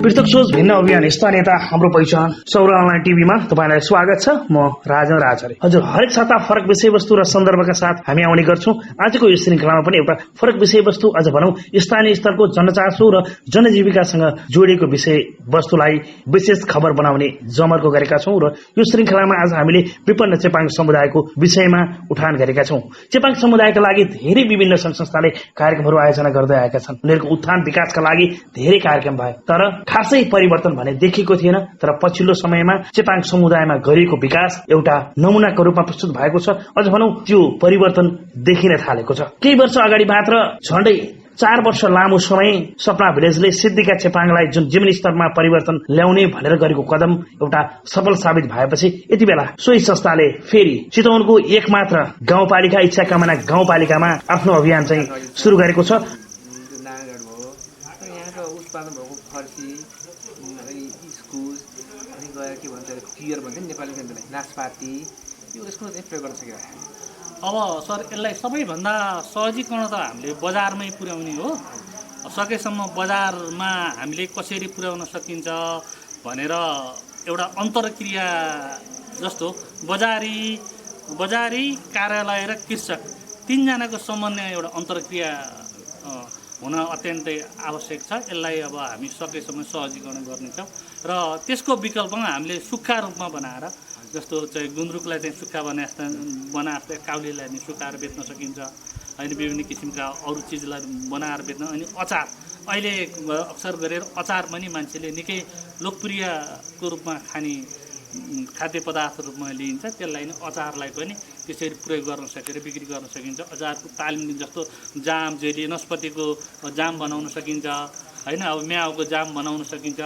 पृथक सोच भिन्न अभियान स्थानीयता हाम्रो पहिचान सौर अनलाइन टिभीमा तपाईलाई स्वागत छ। म राजन आचार्य। हजुर, हरेक साता फरक विषयवस्तु र सन्दर्भका साथ हामी आउने गर्छौं। आजको यो श्रृंखलामा पनि एउटा फरक विषयवस्तु, अझ भनौं स्थानीय स्तरको जनचासो र जनजीविकासँग जोडिएको विषयवस्तुलाई विशेष खबर बनाउने जमर्को गरेका छौं र यो श्रृंखलामा आज हामीले विपन्न चेपाङ समुदायको विषयमा उठान गरेका छौं। चेपाङ समुदायका लागि धेरै विभिन्न संघ संस्थाले कार्यक्रमहरू आयोजना गर्दै आएका छन्। उनीहरूको उत्थान विकासका लागि धेरै कार्यक्रम भए, तर खासै परिवर्तन भने देखिएको थिएन। तर पछिल्लो समयमा चेपाङ समुदायमा गरिएको विकास एउटा नमुनाको रूपमा प्रस्तुत भएको छ। अझ भनौं त्यो परिवर्तन देखिन थालेको छ। केही वर्ष अगाडि मात्र झण्डै 4 वर्ष लामो समय सपना भिलेजले सिद्धिका चेपाङलाई जुन जीवन स्तरमा परिवर्तन ल्याउने भनेर गरेको कदम एउटा सफल साबित भएपछि यति बेला सोही संस्थाले फेरि चितवनको एकमात्र गाउँपालिका इच्छा कामना गाउँपालिकामा आफ्नो अभियान चाहिँ सुरु गरेको छ। उत्पादन भएको फर्सी इस्कुस अनि गएर के भन्छ पियर भन्छ नि नेपाली खाद्यलाई नासपाती यो यसको चाहिँ प्रयोग गर्न सकिरहेको छ। अब सर यसलाई सबैभन्दा सहजीकरण त हामीले बजारमै पुर्याउने हो। सकेसम्म बजारमा हामीले कसरी पुर्याउन सकिन्छ भनेर एउटा अन्तर्क्रिया जस्तो बजारी कार्यालय र कृषक तीनजनाको समन्वय एउटा अन्तर्क्रिया हुन अत्यन्तै आवश्यक छ। यसलाई अब हामी सकेसम्म सहजीकरण गर्नेछौँ र त्यसको विकल्पमा हामीले सुक्खा रूपमा बनाएर, जस्तो चाहिँ गुन्द्रुकलाई चाहिँ सुक्खा बनाएर काउलीलाई नि सुकाएर बेच्न सकिन्छ। अनि विभिन्न किसिमका अरू चिजलाई बनाएर बेच्न। अनि अचार अहिले अक्सर गरेर अचार पनि मान्छेले निकै लोकप्रियको रूपमा खाने खाद्य पदार्थ रूपमा लिइन्छ। त्यसलाई नै अचारलाई पनि त्यसरी प्रयोग गर्न सकेर बिक्री गर्न सकिन्छ। अचारको तालिम जस्तो जाम, जेली, नस्पतिको जाम बनाउन सकिन्छ होइन। अब म्याउको जाम बनाउन सकिन्छ।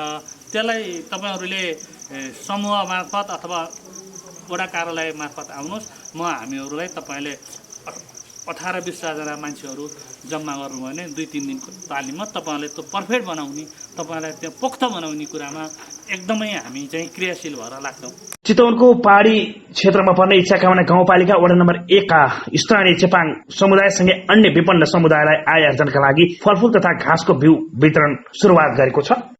त्यसलाई तपाईँहरूले समूह मार्फत अथवा वडा कार्यालय मार्फत आउनुहोस्। हामीहरूलाई तपाईँले 18-20 जना मान्छेहरू जम्मा गर्नुभयो भने 2-3 दिनको तालिममा तपाईँहरूले त्यो पर्फेक्ट बनाउने, तपाईँलाई त्यो पोख्त बनाउने कुरामा एकदमै हामी चाहिँ क्रियाशील भएर लाग्छौँ। चितवनको पहाडी क्षेत्रमा पर्ने इच्छा कामना गाउँपालिका वडा नम्बर 1 का स्थानीय चेपाङ समुदायसँगै अन्य विपन्न समुदायलाई आय आर्जनका लागि फलफूल तथा घाँसको बिउ वितरण सुरुवात गरेको छ।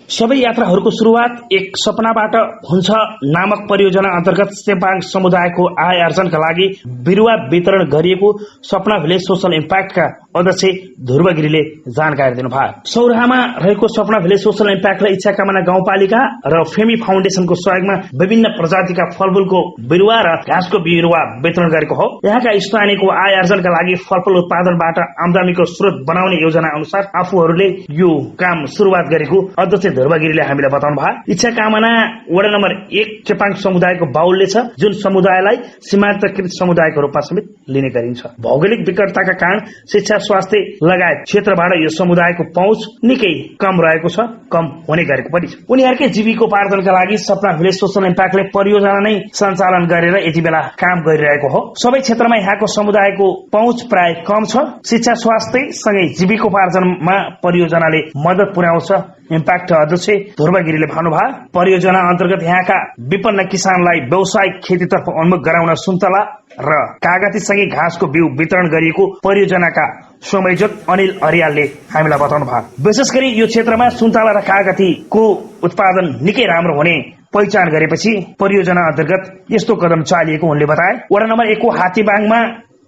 सबै यात्राहरूको सुरुवात एक सपनाबाट हुन्छ नामक परियोजना अन्तर्गत चेपाङ समुदायको आय आर्जनका लागि बिरुवा वितरण गरिएको सपना भिलेज सोशल इम्प्याक्टका अध्यक्ष ध्रुव गिरीले जानकारी दिनुभयो। सौराहामा रहेको सपना भिलेज सोशल इम्प्याक्ट र इच्छा कामना गाउँपालिका र फेमी फाउन्डेसनको सहयोगमा विभिन्न प्रजातिका फलफूलको बिरुवा र घाँसको बिरुवा वितरण गरेको हो। यहाँका स्थानीयको आय आर्जनका लागि फलफूल उत्पादनबाट आमदानीको स्रोत बनाउने योजना अनुसार आफूहरूले यो काम सुरुवात गरेको अध्यक्ष ध्रुव गिरीले हामीलाई बताउनु भयो। इच्छा कामना वडा नम्बर 1 चेपाङ समुदायको बाहुल्य छ, जुन समुदायलाई सीमान्तकृत समुदायको रूपमा समेत लिने गरिन्छ। भौगोलिक विकटताका कारण शिक्षा, स्वास्थ्य लगायत क्षेत्रबाट यो समुदायको पहुँच निकै कम रहेको छ, कम हुने गरेको पनि छ। उनीहरूकै जीविकोपार्जनका लागि सपना भिलेज सोशल इम्प्याक्टले परियोजना नै सञ्चालन गरेर यति बेला काम गरिरहेको हो। सबै क्षेत्रमा यहाँको समुदायको पहुँच प्राय कम छ। शिक्षा, स्वास्थ्य सँगै जीविकोपार्जनमा परियोजनाले मद्दत पुर्याउँछ। इम्प्याक्ट अध्यक्ष ध्रुव गिरीले भन्नुभयो, परियोजना अन्तर्गत यहाँका विपन्न किसानलाई व्यावसायिक खेतीतर्फ उन्मुख गराउन सुन्तला र कागतीसँगै घाँसको बिउ वितरण गरिएको परियोजनाका संयोजक अनिल अर्यालले हामीलाई बताउनु भयो। विशेष गरी यो क्षेत्रमा सुन्तला र कागतीको उत्पादन निकै राम्रो हुने पहिचान गरेपछि परियोजना अन्तर्गत यस्तो कदम चालिएको उनले बताए। वडा नम्बर 1 को हात्तीबाङमा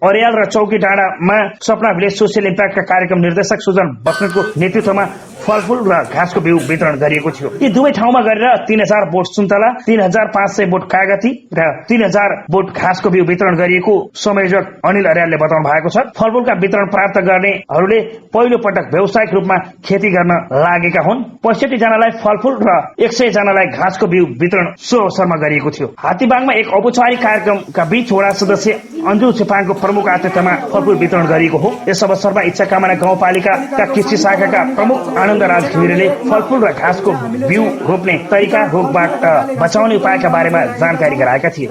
अर्याल र चौकी डाँडामा सपना भिलेज सोशल इम्प्याक्टका कार्यक्रम निर्देशक सुजन बस्नेतको नेतृत्वमा फलफूल र घाँसको बिउ वितरण गरिएको थियो। यी दुवै ठाउँमा गरेर 3000 बोट सुन्तला, 3500 बोट कागती र 3000 बोट घाँसको बिउ वितरण गरिएको संयोजक अनिल अर्यालले बताउनु भएको छ। फलफूलका वितरण प्राप्त गर्नेहरूले पहिलो पटक व्यावसायिक रूपमा खेती गर्न लागेका हुन्। 65 जनालाई फलफूल र 100 जनालाई घाँसको बिउ वितरण सो अवसरमा गरिएको थियो। हात्तीबाङमा एक औपचारिक कार्यक्रमका बीच वडा सदस्य अन्जु चेपाङको प्रमुख आतिथ्यमा फलफूल वितरण गरिएको हो। यस अवसरमा इच्छा कामना गाउँपालिकाका कृषि शाखाका प्रमुख राज घिमिरेले फलफूल र घाँसको बिउ रोप्ने तरिका, रोगबाट बचाउने उपायका बारेमा जानकारी गराएका थिए।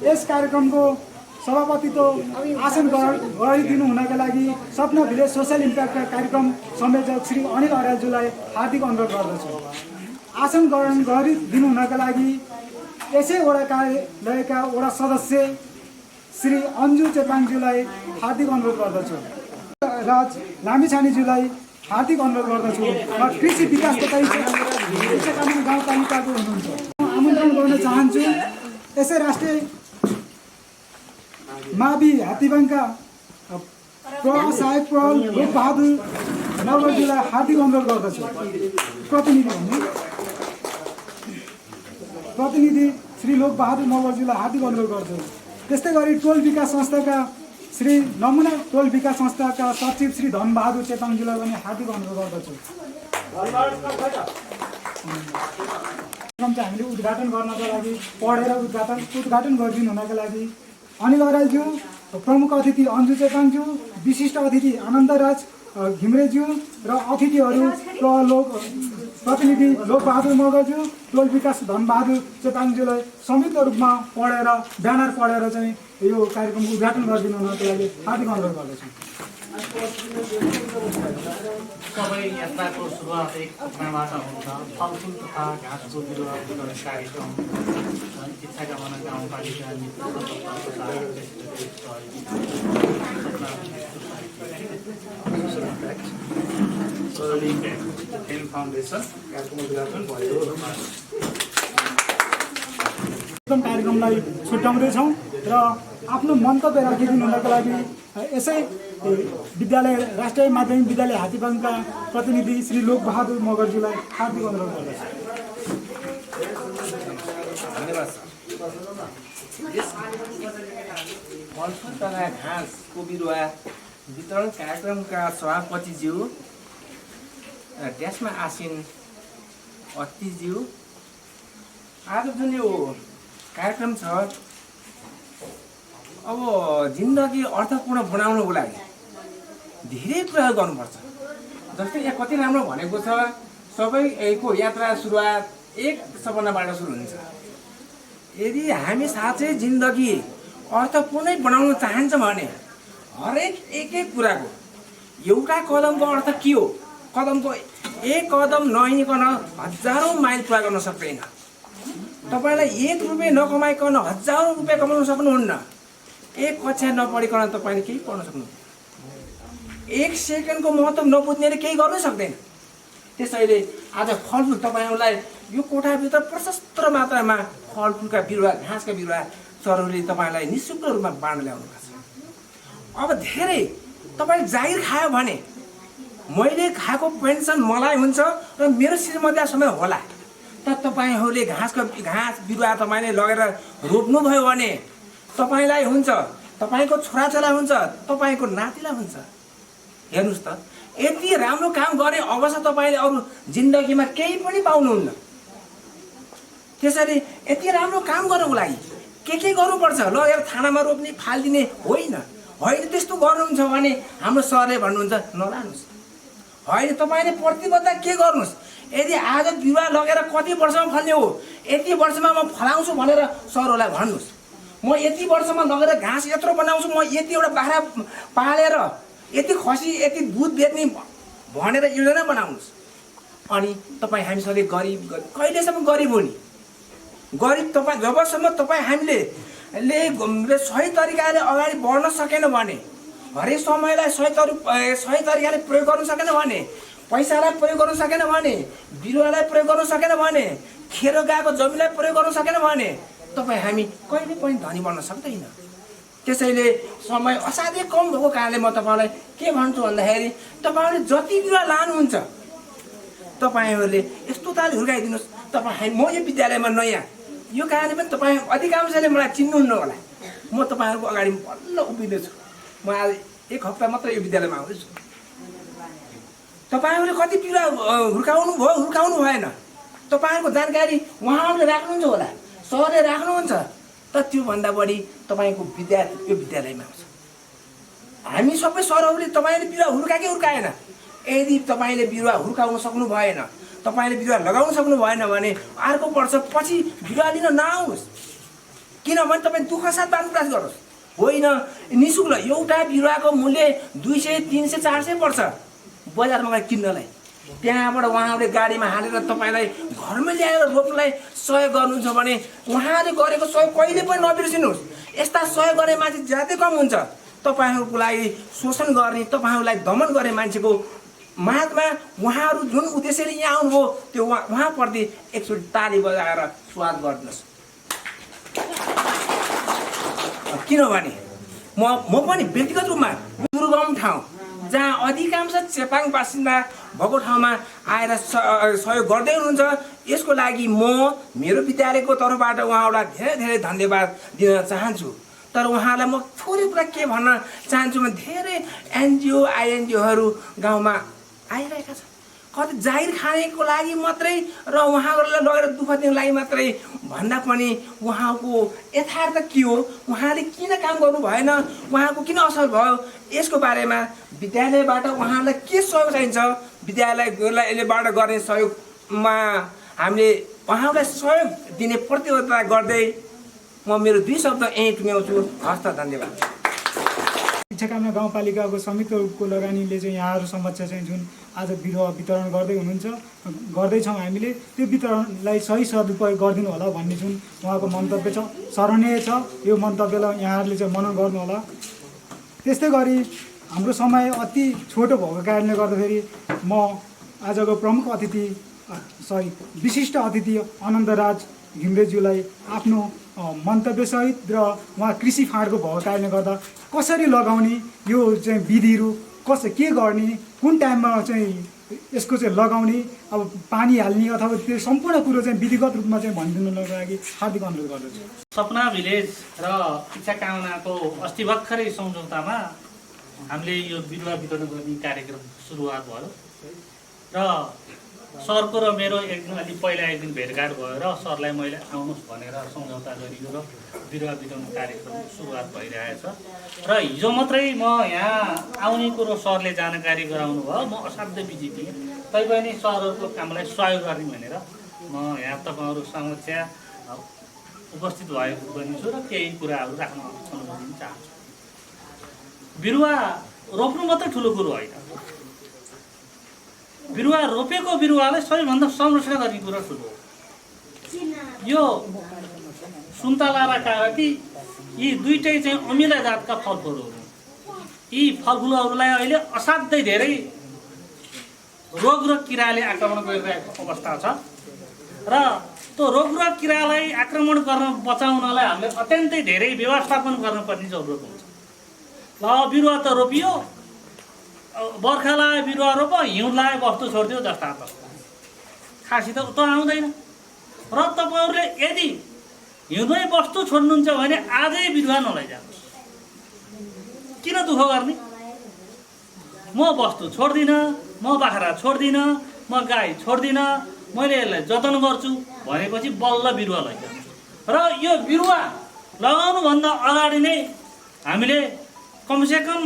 यस कार्यक्रमको सभापतित्व आसन गरिदिनु हुनका लागि सपना भिलेज सोशल इम्प्याक्टका कार्यक्रम संयोजक श्री अनिल अर्यालज्यूलाई हार्दिक अनुरोध गर्दछु। आसन ग्रहण गरिदिनु हुनका लागि यसै वडा कार्यालयका वडा सदस्य श्री अन्जु चेपाङज्यूलाई हार्दिक अनुरोध गर्दछु। राज लामिछानेज्यूलाई हार्दिक अनुरोध गर्दछु र कृषि विकास तथा इच्छाकामना गाउँपालिकाको हुनुहुन्छ आमन्त्रण गर्न चाहन्छु। यसै राष्ट्रिय मावि हात्तीबाङका सहायक प्रहल लोकबहादुर नवलजीलाई हार्दिक अनुरोध गर्दछु। प्रतिनिधि श्री लोकबहादुर नवलजीलाई हार्दिक अनुरोध गर्छु। त्यस्तै गरी टोल विकास संस्थाका श्री नमुना टोल विकास संस्थाका सचिव श्री धनबहादुर चेपाङजीलाई पनि हार्दिक अनुरोध गर्दछु। हामीले उद्घाटन गर्नका लागि पढेर उद्घाटन गरिदिनु हुनका लागि अनिल अर्यालज्यू, प्रमुख अतिथि अन्जु चेपाङज्यू, विशिष्ट अतिथि आनन्दराज घिम्रेज्यू र अतिथिहरू प्रतिनिधि लोकबहादुर मगरज्यू, टोल विकास धनबहादुर चेपाङज्यूलाई संयुक्त रूपमा पढेर ब्यानर पढेर चाहिँ यो कार्यक्रम उद्घाटन गरिदिनु हुनको लागि हार्दिक अनुरोध गर्दछु। सबै यात्राको सुरुवात एक सपनाबाट हुन्छ। फलफुल तथा घाँसको बिरुवा वितरण कार्यक्रम इच्छाकामना गाउँपालिका फाउन्डेसन कार्यक्रम उद्घाटन भयो। एकदम कार्यक्रमलाई छुट्याउँदैछौँ र आफ्नो मन्तव्य राखिदिनु हुनको लागि यसै विद्यालय राष्ट्रिय माध्यमिक विद्यालय हात्तीबाङका प्रतिनिधि श्री लोकबहादुर मगरजीलाई हार्दिक अनुरोध गर्दछु। धन्यवाद सर। फलफुल तथा घाँसको बिरुवा वितरण कार्यक्रमका सभापतिज्यू, त्यसमा आसीन अतिथिज्यू, आज जुन यो कार्यक्रम छ अब जिन्दगी अर्थपूर्ण बनाउनको लागि धेरै कुराहरू गर्नुपर्छ। जस्तै यहाँ कति राम्रो भनेको छ, सबैको यात्रा सुरुवात एक सपनाबाट सुरु हुन्छ। यदि हामी साँच्चै जिन्दगी अर्थपूर्णै बनाउन चाहन्छौँ भने हरेक एक कुराको एउटा कदमको अर्थ के हो? कदमको एक कदम नहिँडिकन हजारौँ माइल पुरा गर्न सक्दैन। तपाईँलाई 1 रुपियाँ नकमाइकन हजारौँ रुपियाँ कमाउन सक्नुहुन्न। एक कक्षा नपढिकन तपाईँले केही पढ्न सक्नुहुन्न। 1 सेकेन्डको महत्त्व नबुझ्नेले केही गर्नै सक्दैन। त्यसैले आज फलफुल तपाईँहरूलाई यो कोठाभित्र प्रशस्त मात्रामा फलफुलका बिरुवा, घाँसका बिरुवा सरहरूले तपाईँलाई निःशुल्क रूपमा बाँड्न ल्याउनु भएको छ। अब धेरै तपाईँ जागिर खायो भने मैले खाएको पेन्सन मलाई हुन्छ र मेरो श्रीमतीसम्म होला। तर तपाईँहरूले घाँस बिरुवा तपाईँले लगेर रोप्नुभयो भने तपाईँलाई हुन्छ, तपाईँको छोराछोरा हुन्छ, तपाईँको नातिलाई हुन्छ। हेर्नुहोस् त, यति राम्रो काम गरे अवश्य तपाईँले अरू जिन्दगीमा केही पनि पाउनुहुन्न। त्यसैले यति राम्रो काम गर्नको लागि के गर्नुपर्छ? लगेर थानामा रोप्ने फालिदिने होइन। त्यस्तो गर्नुहुन्छ भने हाम्रो सरले भन्नुहुन्छ नलानुहोस्। होइन, तपाईँले प्रतिबद्धता के गर्नुहोस्? यदि आज बिरुवा लगेर कति वर्षमा फल्ने हो, यति वर्षमा म फलाउँछु भनेर सरहरूलाई भन्नुहोस्। म यति वर्षमा लगेर घाँस यत्रो बनाउँछु, म यतिवटा बाख्रा पालेर यति खसी यति दुध बेच्ने भनेर योजना बनाउनुहोस्। अनि तपाईँ हामी सधैँ गरिब कहिलेसम्म गरिब हो नि? गरिब तपाईँ जबसम्म तपाईँ हामीले सही तरिकाले अगाडि बढ्न सकेन भने, हरेक समयलाई सही तरिकाले प्रयोग गर्न सकेन भने, पैसालाई प्रयोग गर्न सकेन भने, बिरुवालाई प्रयोग गर्न सकेन भने, खेर गएको जमिनलाई प्रयोग गर्न सकेन भने तपाईँ हामी कहिले पनि धनी बन्न सक्दैन। त्यसैले समय असाध्यै कम भएको कारणले म तपाईँलाई के भन्छु भन्दाखेरि तपाईँहरूले जति बिरुवा लानुहुन्छ तपाईँहरूले यस्तो तालले हुर्काइदिनुहोस्। तपाईँ म यो विद्यालयमा नयाँ, यो कारणले पनि तपाईँ अधिकांशले मलाई चिन्नुहुन्न होला। म तपाईँहरूको अगाडि बल्ल उभिँदैछु। म आज 1 हप्ता मात्र यो विद्यालयमा आउँदैछु। तपाईँहरूले कति बिरुवा हुर्काउनु भएन, तपाईँहरूको जानकारी उहाँहरूले राख्नुहुन्छ होला, सरले राख्नुहुन्छ। तर त्योभन्दा बढी तपाईँको विद्यार्थी यो विद्यालयमा आउँछ। हामी सबै सरहरूले तपाईँले बिरुवा हुर्काएन। यदि तपाईँले बिरुवा हुर्काउन सक्नु भएन, तपाईँले बिरुवा लगाउन सक्नु भएन भने अर्को वर्ष पछि बिरुवा लिन नआउनुहोस्। किनभने तपाईँ दुःख साथ बाँड्नु प्रयास गर्नुहोस्। होइन, निःशुल्क एउटा बिरुवाको मूल्य 200, 300, 400 पर्छ बजारमा गएर किन्नलाई। त्यहाँबाट उहाँहरूले गाडीमा हालेर तपाईँलाई घरमै ल्याएर रोप्नलाई सहयोग गर्नुहुन्छ भने उहाँले गरेको सहयोग कहिले पनि नबिर्सिनुहोस्। यस्ता सहयोग गर्ने मान्छे ज्यादै कम हुन्छ। तपाईँहरूको लागि शोषण गर्ने, तपाईँहरूलाई दमन गर्ने मान्छेको माझमा उहाँहरू जुन उद्देश्यले यहाँ आउनुभयो त्यो उहाँप्रति एकचोटि ताली बजाएर स्वागत गरिदिनुहोस्। किनभने म पनि व्यक्तिगत रूपमा दुर्गम ठाउँ जहाँ अधिकांश चेपाङ बासिन्दा भएको ठाउँमा आएर सहयोग गर्दै हुनुहुन्छ, यसको लागि म मेरो विद्यालयको तर्फबाट उहाँहरूलाई धेरै धेरै धन्यवाद दिन चाहन्छु। तर उहाँलाई म थोरै कुरा के भन्न चाहन्छु भने धेरै एनजिओ आइएनजिओहरू गाउँमा आइरहेका छन्, कति जाहिर खानेको लागि मात्रै र उहाँहरूलाई लगेर दुःख दिनको लागि मात्रै भन्दा पनि उहाँको यथार्थ के हो, उहाँले किन काम गर्नु भएन, उहाँको किन असर भयो, यसको बारेमा विद्यालयबाट उहाँलाई के सहयोग चाहिन्छ, विद्यालयबाट गर्ने सहयोगमा हामीले उहाँलाई सहयोग दिने प्रतिबद्धता गर्दै म मेरो 2 शब्द यहीँ टुङ्ग्याउँछु। हस्त, धन्यवाद। शिक्षा कामना गाउँपालिकाको संयुक्त रूपको लगानीले चाहिँ यहाँहरू समक्ष चाहिँ जुन आज बिरुवा वितरण गर्दैछौँ हामीले, त्यो वितरणलाई सही सदुपयोग गरिदिनु होला भन्ने जुन उहाँको मन्तव्य छ, सराहनीय छ। यो मन्तव्यलाई यहाँहरूले चाहिँ मनन गर्नु होला। त्यस्तै गरी हाम्रो समय अति छोटो भएको कारणले गर्दाखेरि म आजको प्रमुख अतिथि विशिष्ट अतिथि अनन्तराज घिमिरेज्यूलाई आफ्नो मन्तव्यसहित र उहाँ कृषि फाँडको भएको कारणले गर्दा कसरी लगाउने, यो चाहिँ विधिहरू के गर्ने, कुन टाइममा चाहिँ यसको चाहिँ लगाउने, अब पानी हाल्ने अथवा त्यो सम्पूर्ण कुरो चाहिँ विधिगत रूपमा चाहिँ भनिदिनुको लागि हार्दिक अनुरोध गर्दछु। सपना भिलेज र शिक्षा कामनाको अस्ति भर्खरै सम्झौतामा हामीले यो बिरुवा वितरण गर्ने कार्यक्रम सुरुवात भयो र सरको र मेरो अलि पहिला एक दिन भेटघाट भयो र सरलाई मैले आउनुहोस् भनेर सम्झौता गरियो र बिरुवा वितरण कार्यक्रम सुरुवात भइरहेछ। र हिजो मात्रै म यहाँ आउने कुरो सरले जानकारी गराउनु भयो। म असाध्यै बिजी थिएँ, तैपनि सरहरूको कामलाई सहयोग गर्ने भनेर म यहाँ तपाईँहरू समक्ष उपस्थित भएको पनि छु र केही कुराहरू राख्न अनुमति चाहन्छु। बिरुवा रोप्नु मात्रै ठुलो कुरो होइन, बिरुवा रोपेको बिरुवालाई सबैभन्दा संरक्षण गर्ने कुरा ठुलो हो। यो सुन्तला र कागती यी दुईटै चाहिँ अमिला जातका फलफुलहरू हुन्। यी फलफुलहरूलाई अहिले असाध्यै धेरै रोग र किराले आक्रमण गरिरहेको अवस्था छ र त्यो रोग र किरालाई आक्रमण गर्न बचाउनलाई हामीले अत्यन्तै धेरै व्यवस्थापन गर्नुपर्ने जरुरत हुन्छ। ल बिरुवा त रोपियो, बर्खा लगाए बिरुवा रोप, हिउँ लगाए वस्तु छोडिदियो जस्ता त खासी त आउँदैन। र तपाईँहरूले यदि हिउँदै वस्तु छोड्नुहुन्छ भने आजै बिरुवा नलैजानुहोस्। किन दुःख गर्ने? म वस्तु छोड्दिनँ, म बाख्रा छोड्दिनँ, म गाई छोड्दिनँ, मैले यसलाई जतन गर्छु भनेपछि बल्ल बिरुवा लैजानुहोस्। र यो बिरुवा लगाउनुभन्दा अगाडि नै हामीले कमसेकम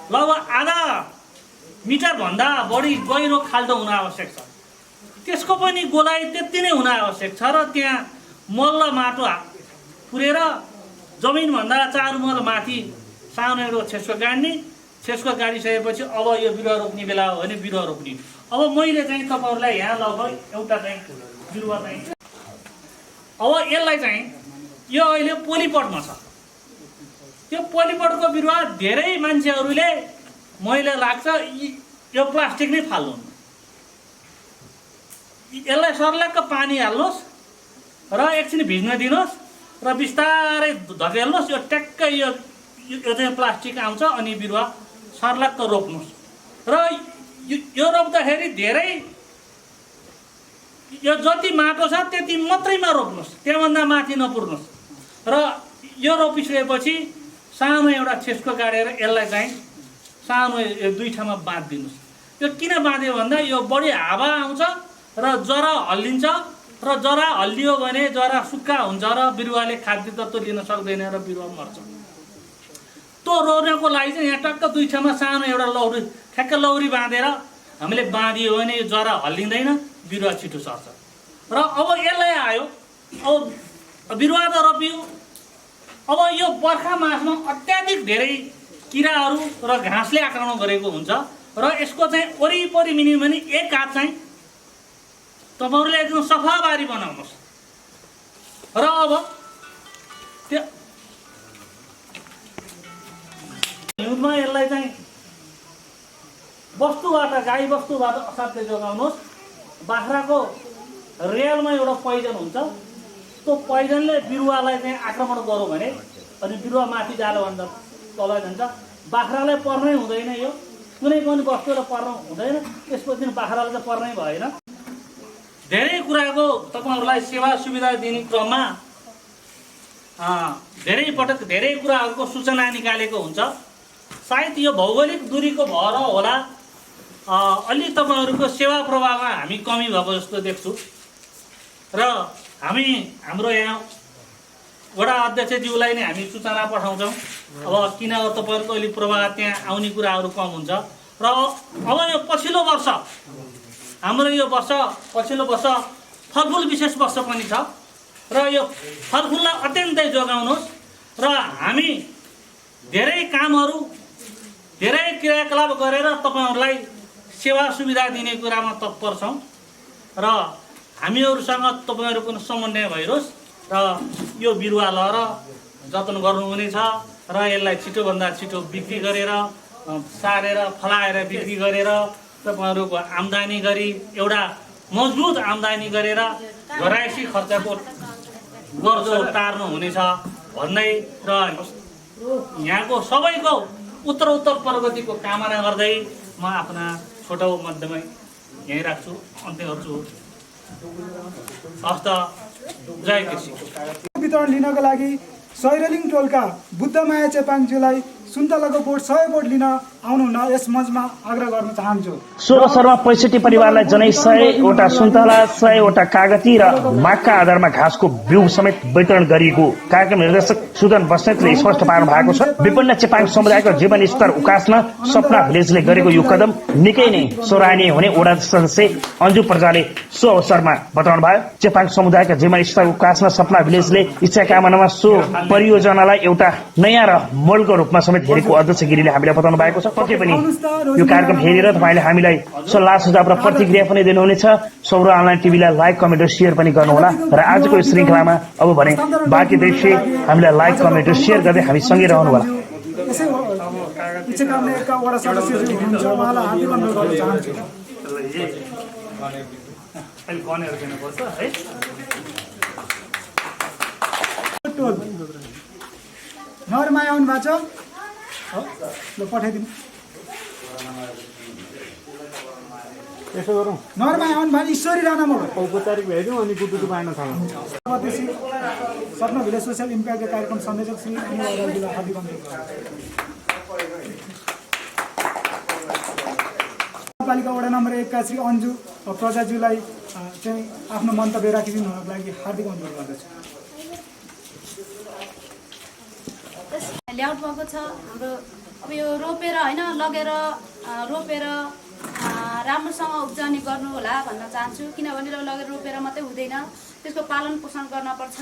लगभग आधा मिटरभन्दा बढी गहिरो खाल्डो हुन आवश्यक छ। त्यसको पनि गोलाइ त्यति नै हुन आवश्यक छ र त्यहाँ मल र माटो पुरेर जमिनभन्दा 4 मल माथि सानो एउटा छेस्को गाड्ने, छेस्को गाडिसकेपछि अब यो बिरुवा रोप्ने बेला हो भने बिरुवा रोप्ने। अब मैले चाहिँ तपाईँहरूलाई यहाँ लगभग एउटा चाहिँ बिरुवा चाहिँ अब यसलाई चाहिँ यो अहिले पोलिपटमा छ। यो पोलिपटको बिरुवा धेरै मान्छेहरूले मैला लाग्छ, यो प्लास्टिक नै फाल्नु। यसलाई सर्लक्क पानी हाल्नुहोस् र एकछिन भिज्न दिनुहोस् र बिस्तारै धकेल्नुहोस्। यो ट्याक्कै यो चाहिँ प्लास्टिक आउँछ अनि बिरुवा सर्लक्क रोप्नुहोस्। र यो रोप्दाखेरि धेरै यो जति माटो छ त्यति मात्रैमा रोप्नुहोस्, त्यहाँभन्दा माथि नपुर्नुहोस्। र यो रोपिसकेपछि सानो एउटा छेस्को गाडेर यसलाई चाहिँ सानो 2 ठाउँमा बाँधिदिनुहोस्। यो किन बाँध्यो भन्दा यो बढी हावा आउँछ र जरा हल्लिन्छ र जरा हल्लियो भने जरा सुक्खा हुन्छ र बिरुवाले खाद्य तत्त्व लिन सक्दैन र बिरुवा मर्छ। त्यो रोप्नको लागि चाहिँ यहाँ टक्क 2 ठाउँमा सानो एउटा लौरी ठ्याक्क लौरी बाँधेर हामीले बाँधियो भने यो जरा हल्लिँदैन, बिरुवा छिटो सर्छ। र अब यसलाई आयो, अब बिरुवा त रोपियो। अब यो बर्खा मासमा अत्याधिक धेरै किराहरू र घाँसले आक्रमण गरेको हुन्छ र यसको चाहिँ वरिपरि मिनिमम पनि 1 हात चाहिँ तपाईँहरूले एकदम सफा बारी बनाउनुहोस्। र अब त्यो हिउँदमा यसलाई चाहिँ वस्तुबाट गाई वस्तुबाट असाध्य जोगाउनुहोस्। बाख्राको रेलमा एउटा पोइजन हुन्छ, त्यो पोइजनले बिरुवालाई चाहिँ आक्रमण गर्यो भने अनि बिरुवा माथि जाँदा भन्दा तल जान्छ। बाख्रालाई पर्नै हुँदैन, यो कुनै पनि वस्तुलाई पर्नु हुँदैन, त्यसपछि बाख्रालाई चाहिँ पर्नै भएन। धेरै कुराको तपाईँहरूलाई सेवा सुविधा दिने क्रममा धेरै पटक धेरै कुराहरूको सूचना निकालेको हुन्छ। सायद यो भौगोलिक दूरीको भएर होला अलि तपाईँहरूको सेवा प्रवाहमा हामी कमी भएको जस्तो देख्छु र हामी हाम्रो यहाँ वडा अध्यक्षज्यूलाई नै हामी सूचना पठाउँछौँ। अब किन तपाईँहरूको अलि प्रवाह त्यहाँ आउने कुराहरू कम हुन्छ र अब यो पछिल्लो वर्ष हाम्रो यो वर्ष पछिल्लो वर्ष फलफुल विशेष वर्ष पनि छ र यो फलफुललाई अत्यन्तै जोगाउनुहोस् र हामी धेरै कामहरू धेरै क्रियाकलाप गरेर तपाईँहरूलाई सेवा सुविधा दिने कुरामा तत्पर छौँ र हामीहरूसँग तपाईँहरूको समन्वय भइरोस् र यो बिरुवा लएर जतन गर्नुहुनेछ र यसलाई छिटोभन्दा छिटो बिक्री गरेर सारेर फलाएर बिक्री गरेर तपाईँहरूको आम्दानी गरी एउटा मजबुत आम्दानी गरेर घरायसी खर्चको गर्दो टार्नु हुनेछ भन्दै र यहाँको सबैको उत्तरोत्तर प्रगतिको कामना गर्दै म आफ्ना छोटो मध्यमै यहीँ राख्छु, अन्त्य गर्छु। हस्त जय कृषि। वितरण लिनको लागि सैरलिङ टोलका बुद्धमाया चेपाङज्यूलाई सुन्तलाको बोट 100 बोट लिन आउनुहुन यस मञ्चमा आग्रह गर्न चाहन्छु। सो अवसरमा 65 परिवारलाई जनै 100वटा सुन्तला, 100वटा कागती र मागका आधारमा घाँसको बिउ समेत वितरण गरिएको कार्यक्रम निर्देशक सुदन बस्नेतले स्पष्ट पार्नु भएको छ। विपन्न चेपाङ समुदायको जीवन स्तर उकास्न सपना भिलेजले गरेको यो कदम निकै नै सराहनीय हुने वडा सदस्य अन्जु प्रजाले सो अवसरमा बताउनु भयो। चेपाङ समुदायका जीवन स्तर उकास्न सपना भिलेजले इच्छा कामनामा सो परियोजनालाई एउटा नयाँ र मोलको रूपमा समेत हेरेको अध्यक्ष गिरीले हामीलाई बताउनु भएको छ। पक्कै पनि यो कार्यक्रम हेरेर तपाईँले हामीलाई सल्लाह सुझाव र प्रतिक्रिया पनि दिनुहुनेछ। सौर्य अनलाइन टिभीलाई लाइक, कमेन्ट र सेयर पनि गर्नुहोला र आजको यो श्रृङ्खलामा अब भने बाँकी दृश्य हामीलाई लाइक, कमेन्ट र सेयर गर्दै हामी सँगै रहनुहोला। नरमाया आउनु भएको छ, ल पठाइदिनु। यसो गरौँ, नरमाया आउनु भएको ईश्वरी राणामा औपचारिक भ्याइदिउँ अनि बुटुटु पाइन थालौँ। सपना भिलेज सोसियल इम्प्याक्ट कार्यक्रम संयोजक श्री अनिल अरालज्यूलाई हार्दिक अनुरोध गर्दछु। नगरपालिका वडा नम्बर 1 का श्री अन्जु प्रजाज्यूलाई चाहिँ आफ्नो मन्तव्य राखिदिनु हुनको लागि हार्दिक अनुरोध गर्दछु। ल्याउट भएको छ हाम्रो। अब यो रोपेर होइन लगेर रोपेर राम्रोसँग उब्जनी गर्नु होला भन्न चाहन्छु, किनभने लगेर रोपेर मात्रै हुँदैन, त्यसको पालन पोषण गर्न पर्छ।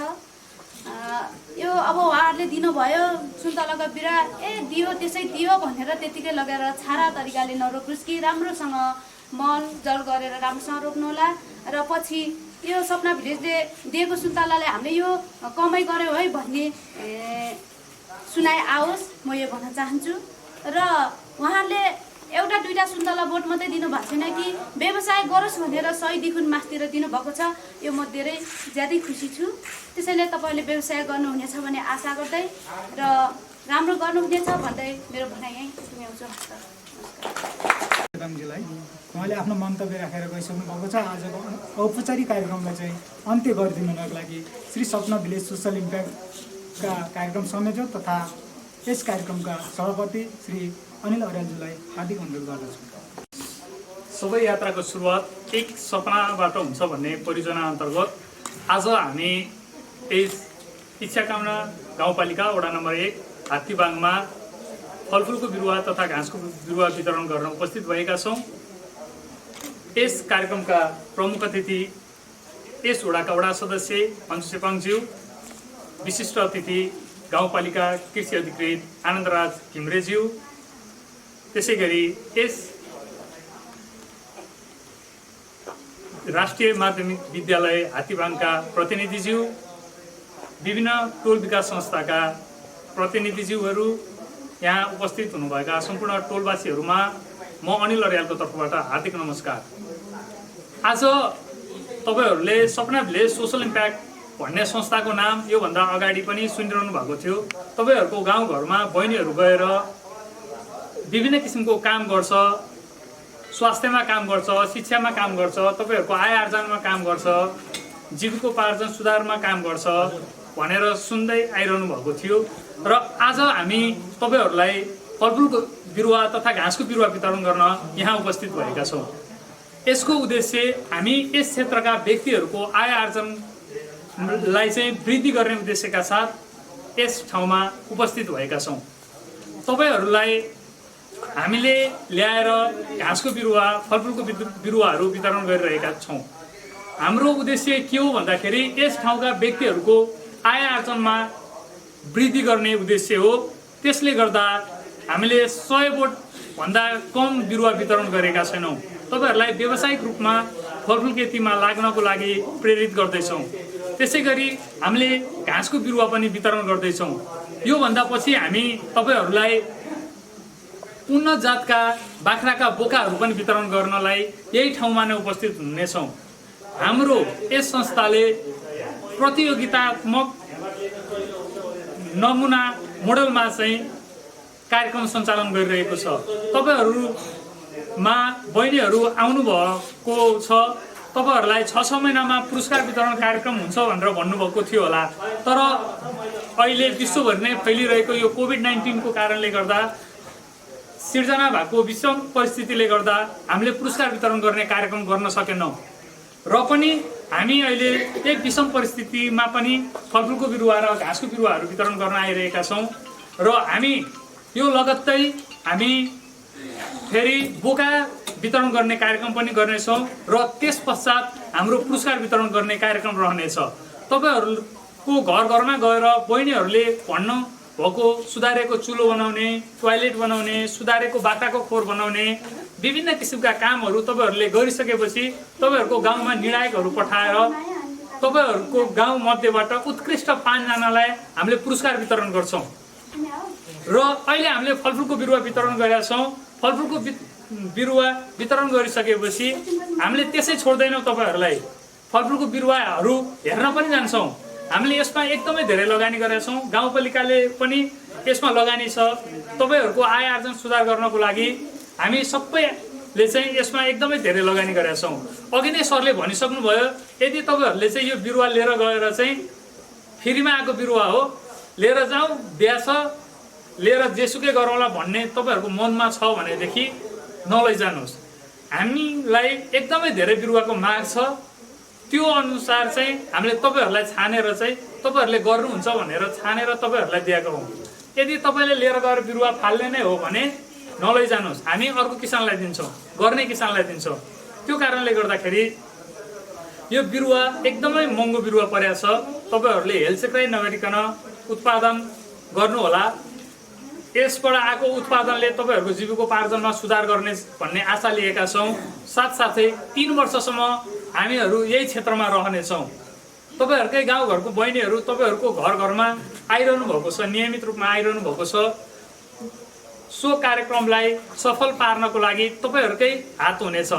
यो अब उहाँहरूले दिनुभयो सुन्तलाको बिरुवा, दियो त्यसै दियो भनेर त्यतिकै लगेर छारा तरिकाले नरोप्नुहोस् कि राम्रोसँग मल जल गरेर राम्रोसँग रोप्नु होला र पछि यो सपना भिलेजले दिएको सुन्तलाले हामीले यो कमाइ गऱ्यौँ है भन्ने सुनाइ आओस्, म यो भन्न चाहन्छु। र उहाँहरूले एउटा दुईटा सुन्तला बोट मात्रै दिनुभएको छैन कि व्यवसाय गरोस् भनेर 100 गुण मासतिर दिनुभएको छ। यो म धेरै ज्यादै खुसी छु। त्यसैले तपाईँले व्यवसाय गर्नुहुनेछ भन्ने आशा गर्दै र राम्रो गर्नुहुनेछ भन्दै मेरो भनाइ यहीँ टुङ्ग्याउँछु। उहाँले आफ्नो मन्तव्य राखेर गइसक्नु भएको छ। आजको औपचारिक कार्यक्रमलाई चाहिँ अन्त्य गरिदिनुको लागि श्री सपना भिलेज सोसल इम्प्याक्टका कार्यक्रम संयोजक तथा यस कार्यक्रमका सभापति श्री अनिल अरालज्यूलाई हार्दिक अनुरोध गर्दछु। सबै यात्राको सुरुवात एक सपनाबाट हुन्छ भन्ने परियोजना अन्तर्गत आज हामी यस इच्छाकामना गाउँपालिका वडा नम्बर 1 हात्तीबाङमा फलफुलको बिरुवा तथा घाँसको बिरुवा वितरण गर्न उपस्थित भएका छौँ। यस कार्यक्रमका प्रमुख अतिथि यस वडाका वडा सदस्य अन्जु चेपाङज्यू, विशिष्ट अतिथि गाउँपालिका कृषि अधिकृत आनन्दराज घिम्रेज्यू, त्यसै गरी यस राष्ट्रिय माध्यमिक विद्यालय हात्तीबाङका प्रतिनिधिज्यू, विभिन्न टोल विकास संस्थाका प्रतिनिधिज्यूहरू, यहाँ उपस्थित हुनुभएका सम्पूर्ण टोलवासीहरूमा म अनिल अर्यालको तर्फबाट हार्दिक नमस्कार। आज तपाईहरूले सपना भिलेज सोसल इम्प्याक्ट भन्ने संस्थाको नाम योभन्दा अगाडि पनि सुनिरहनु भएको थियो। तपाईँहरूको गाउँघरमा बहिनीहरू गएर विभिन्न किसिमको काम गर्छ, स्वास्थ्यमा काम गर्छ, शिक्षामा काम गर्छ, तपाईँहरूको आय आर्जनमा काम गर्छ, जीविकोपार्जन सुधारमा काम गर्छ भनेर सुन्दै आइरहनु भएको थियो। र आज हामी तपाईँहरूलाई फलफुलको बिरुवा तथा घाँसको बिरुवा वितरण गर्न यहाँ उपस्थित भएका छौँ। यसको उद्देश्य हामी यस क्षेत्रका व्यक्तिहरूको आय आर्जनलाई चाहिँ वृद्धि गर्ने उद्देश्यका साथ यस ठाउँमा उपस्थित भएका छौँ। तपाईँहरूलाई हामीले ल्याएर घाँसको बिरुवा फलफुलको बिरुवाहरू वितरण गरिरहेका छौँ। हाम्रो उद्देश्य के हो भन्दाखेरि यस ठाउँका व्यक्तिहरूको आय आर्जनमा वृद्धि गर्ने उद्देश्य हो। त्यसले गर्दा हामीले 100 बोटभन्दा कम बिरुवा वितरण गरेका छैनौँ। तपाईँहरूलाई व्यावसायिक रूपमा फलफुल खेतीमा लाग्नको लागि प्रेरित गर्दैछौँ। त्यसै गरी हामीले घाँसको बिरुवा पनि वितरण गर्दैछौँ। योभन्दा पछि हामी तपाईँहरूलाई उन्नत जातका बाख्राका बोकाहरू पनि वितरण गर्नलाई यही ठाउँमा नै उपस्थित हुनेछौँ। हाम्रो यस संस्थाले प्रतियोगितात्मक नमुना मोडलमा चाहिँ कार्यक्रम सञ्चालन गरिरहेको छ। तपाईँहरूमा बहिनीहरू आउनुभएको छ। तपाईँहरूलाई 6 महिनामा पुरस्कार वितरण कार्यक्रम हुन्छ भनेर भन्नुभएको थियो होला। तर अहिले विश्वभरि नै फैलिरहेको यो कोभिड-19 को कारणले गर्दा सिर्जना भएको विषम परिस्थितिले गर्दा हामीले पुरस्कार वितरण गर्ने कार्यक्रम गर्न सकेनौँ। र पनि हामी अहिले एक विषम परिस्थितिमा पनि फलफुलको बिरुवा र घाँसको बिरुवाहरू वितरण गर्न आइरहेका छौँ। र हामी यो लगत्तै हामी फेरि बोका वितरण गर्ने कार्यक्रम पनि गर्नेछौँ र त्यस पश्चात हाम्रो पुरस्कार वितरण गर्ने कार्यक्रम रहनेछ। तपाईँहरूको घर घरमा गएर बहिनीहरूले भन्नु भएको सुधारेको चुलो बनाउने, टोयलेट बनाउने, सुधारेको बाख्राको खोर बनाउने विभिन्न किसिमका कामहरू तपाईँहरूले गरिसकेपछि तपाईँहरूको गाउँमा निर्णायकहरू पठाएर तपाईँहरूको गाउँ मध्येबाट उत्कृष्ट 5 जनालाई हामीले पुरस्कार वितरण गर्छौँ। र अहिले हामीले फलफुलको बिरुवा वितरण गरेका छौँ। फलफुलको बिरुवा वितरण गरिसकेपछि हामीले त्यसै छोड्दैनौँ। तपाईँहरूलाई फलफुलको बिरुवाहरू हेर्न पनि जान्छौँ। हामीले यसमा एकदमै धेरै लगानी गरेका छौँ। गाउँपालिकाले पनि यसमा लगानी छ। तपाईँहरूको आय आर्जन सुधार गर्नको लागि हामी सबैले चाहिँ यसमा एकदमै धेरै लगानी गरेका छौँ। अघि नै सरले भनिसक्नुभयो, यदि तपाईँहरूले चाहिँ यो बिरुवा लिएर गएर चाहिँ फ्रीमा आएको बिरुवा हो, लिएर जाउँ, बिहा छ, लिएर जेसुकै गरौँला भन्ने तपाईँहरूको मनमा छ भनेदेखि नलैजानुहोस्। हामीलाई एकदमै धेरै बिरुवाको माग छ। त्यो अनुसार चाहिँ हामीले तपाईँहरूलाई छानेर चाहिँ तपाईँहरूले गर्नुहुन्छ भनेर छानेर तपाईँहरूलाई दिएको हौँ। यदि तपाईँले लिएर गएर बिरुवा फाल्ने नै हो भने नलैजानुहोस्, हामी अर्को किसानलाई दिन्छौँ, गर्ने किसानलाई दिन्छौँ। त्यो कारणले गर्दाखेरि यो बिरुवा एकदमै महँगो बिरुवा परेको छ। तपाईँहरूले हेलचेक्राइ नगरिकन उत्पादन गर्नुहोला। यसबाट आएको उत्पादनले तपाईँहरूको जीविकोपार्जनमा सुधार गर्ने भन्ने आशा लिएका छौँ। साथसाथै 3 वर्षसम्म हामीहरू यही क्षेत्रमा रहनेछौँ। तपाईँहरूकै गाउँघरको बहिनीहरू तपाईँहरूको घर घरमा आइरहनु भएको छ, नियमित रूपमा आइरहनु भएको छ। सो कार्यक्रमलाई सफल पार्नको लागि तपाईँहरूकै हात हुनेछ।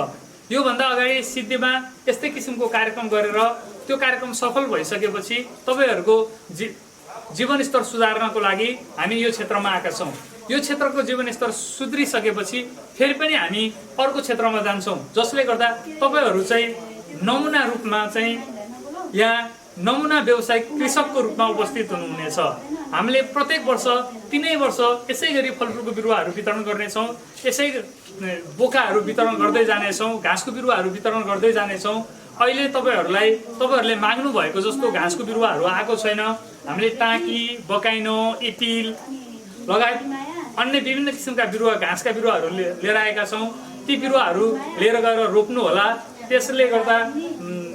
योभन्दा अगाडि सिद्धिमा यस्तै किसिमको कार्यक्रम गरेर त्यो कार्यक्रम सफल भइसकेपछि तपाईँहरूको जीवनस्तर सुधार्नको लागि हामी यो क्षेत्रमा आएका छौँ। यो क्षेत्रको जीवनस्तर सुध्रिसकेपछि फेरि पनि हामी अर्को क्षेत्रमा जान्छौँ, जसले गर्दा तपाईँहरू चाहिँ नमुना रूपमा चाहिँ यहाँ नमुना व्यावसायिक कृषकको रूपमा उपस्थित हुनुहुनेछ। हामीले प्रत्येक वर्ष 3 वर्ष यसै गरी फलफुलको बिरुवाहरू वितरण गर्नेछौँ, यसै बोकाहरू वितरण गर्दै जानेछौँ, घाँसको बिरुवाहरू वितरण गर्दै जानेछौँ। अहिले तपाईँहरूले माग्नु भएको जस्तो घाँसको बिरुवाहरू आएको छैन। हामीले टाँकी, बकाइनो, इटिल लगायत अन्य विभिन्न किसिमका बिरुवा, घाँसका बिरुवाहरू लिएर आएका छौँ। ती बिरुवाहरू लिएर गएर रोप्नु होला। त्यसले गर्दा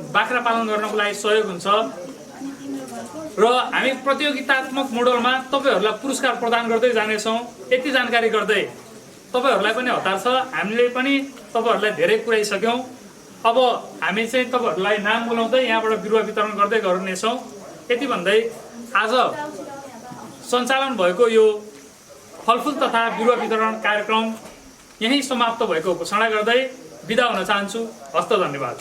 बाख्रा पालन गर्नको लागि सहयोग हुन्छ। र हामी प्रतियोगितात्मक मोडलमा तपाईँहरूलाई पुरस्कार प्रदान गर्दै जानेछौँ। यति जानकारी गर्दै तपाईँहरूलाई पनि हतार छ। हामीले पनि तपाईँहरूलाई धेरै पुर्याइसक्यौँ। अब हामी चाहिँ तपाईँहरूलाई नाम बोलाउँदै यहाँबाट बिरुवा वितरण गर्दै गर्नेछौँ। यति भन्दै आज सञ्चालन भएको यो फलफुल तथा बिरुवा वितरण कार्यक्रम यहीँ समाप्त भएको घोषणा गर्दै बिदा हुन चाहन्छु। हस्त धन्यवाद।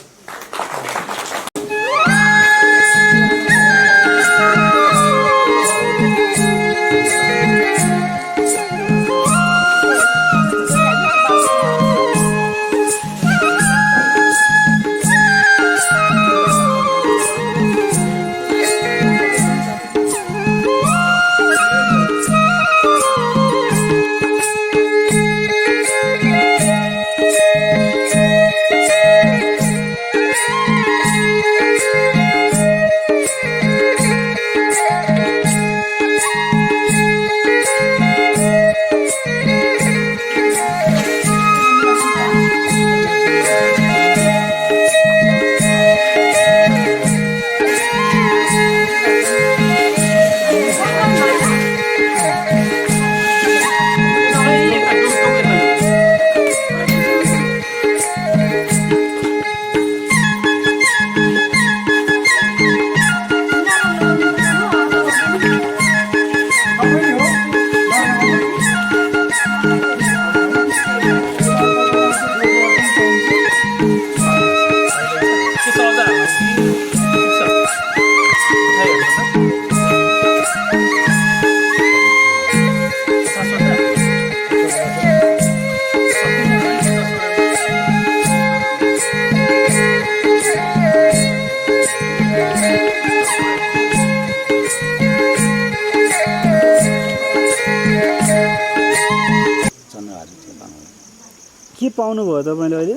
के पाउनुभयो तपाईँले अहिले?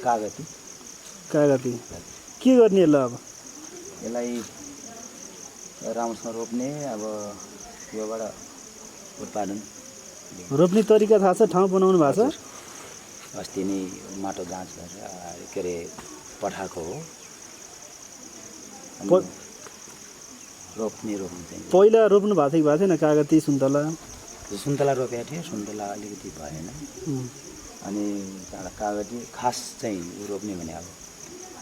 कागती के गर्ने यसलाई? अब यसलाई राम्रोसँग रोप्ने, अब योबाट उत्पादन रोप्ने तरिका थाहा छ? ठाउँ बनाउनु भएको छ? अस्ति नै माटो जाँच गरेर के अरे पठाएको हो। रोप्ने चाहिँ पहिला रोप्नु भएको थियो कि भएको थिएन? कागती, सुन्तला रोपेको थियो। सुन्तला अलिकति भएन। अनि कागती खास चाहिँ रोप्ने भने अब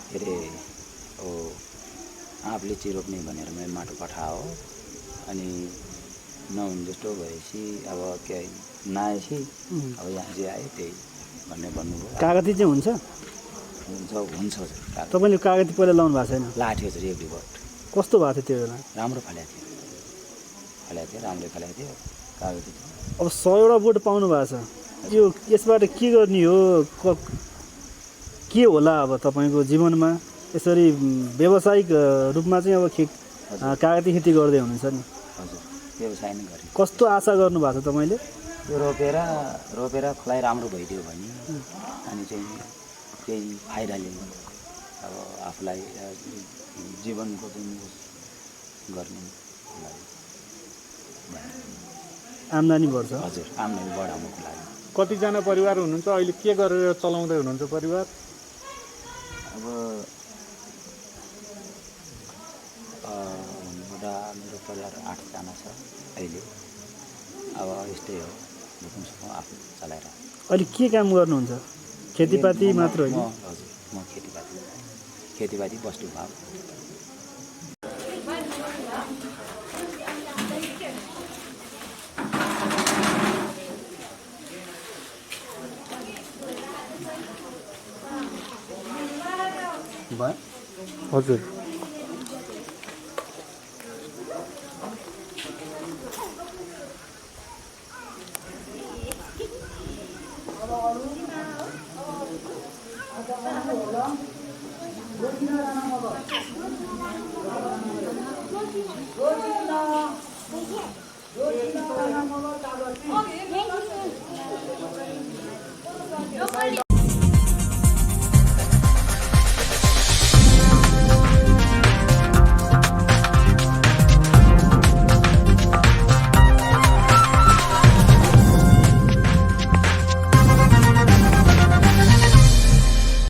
के अरे आँप लिची रोप्ने भनेर मैले माटो पठायो। अनि नहुने जस्तो भएपछि अब के नआएपछि अब यहाँ चाहिँ आयो त्यही भन्ने भन्नुभयो। कागती चाहिँ हुन्छ? हुन्छ तपाईँले कागती पहिला लाउनु भएको छैन? लाएको थियो एक दुई बोट। कस्तो भएको थियो त्यो बेला? राम्रो फलेको थियो, राम्रै फलेको थियो कागती। अब 100वटा बोट पाउनु भएको छ, यो यसबाट के गर्ने हो? के होला अब तपाईँको जीवनमा? यसरी व्यावसायिक रूपमा चाहिँ अब कागती खेती गर्दै हुनुहुन्छ नि? हजुर, व्यवसाय नै गरेँ। कस्तो आशा गर्नु भएको छ तपाईँले? यो रोपेर फलाइ राम्रो भइदियो भने अनि चाहिँ केही फाइदा लिनु, अब आफूलाई जीवनको चाहिँ गर्ने आम्दानी बढ्छ। हजुर, आम्दानी बढाउनुको लागि। कतिजना परिवार हुनुहुन्छ अहिले? के गरेर चलाउँदै हुनुहुन्छ परिवार? अब मेरो परिवार 8 जना छ अहिले। अब यस्तै हो, आफू चलाएर। अहिले के काम गर्नुहुन्छ? खेतीपाती मात्र होइन? हजुर, म खेतीपाती बस्तु भाव। हजुर।